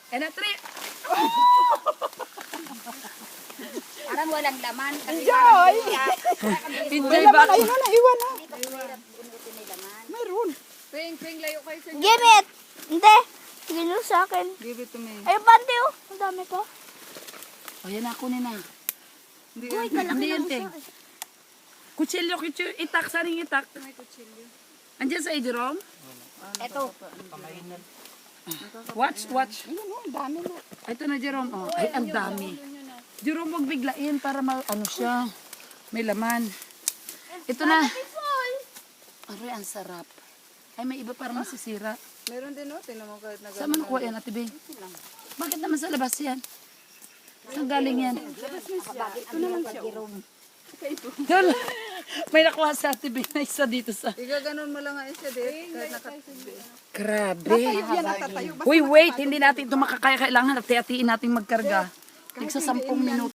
And a three. Parang walang laman. Kasi Enjoy! Enjoy May ba? laman, ayun na, naiwan na. hindi pa mahirap bunutin may laman. Mayroon. Ping, layo kayo sa Give it! Hindi. Gino sa akin. Give it to me. Ay, bante oh. Ang dami pa. O, yan na, kunin na. Hindi Uy, yan, kalaki hindi yan, ng Ting. isa. Kutsilyo, itak, saring itak. May kutsilyo. Andiyan sa Jerome? Eto. Watch. Ayun oh, ang dami na. Ito na, Jerome. Oh, ay, ang dami. Jerome, wag biglain para ano siya. May laman. Ito na. Aray, ang sarap. Ay, may iba parang masisira. Meron din oh, tinan mo kahit nag- Saan mo nakuha yan, Ate Bing? Bakit naman sa labas yan? Saan galing yan? Ito na lang siya. Dol, may nakuha sa Ate Bing na isa dito sa... Igaganon mo lang nga isa din. Kahit nakatayo. Grabe. Yan natatayo. Uy, wait, hindi natin ito makakaya. Kailangan hati-hatiin natin magkarga. Tigsa 10 minuto.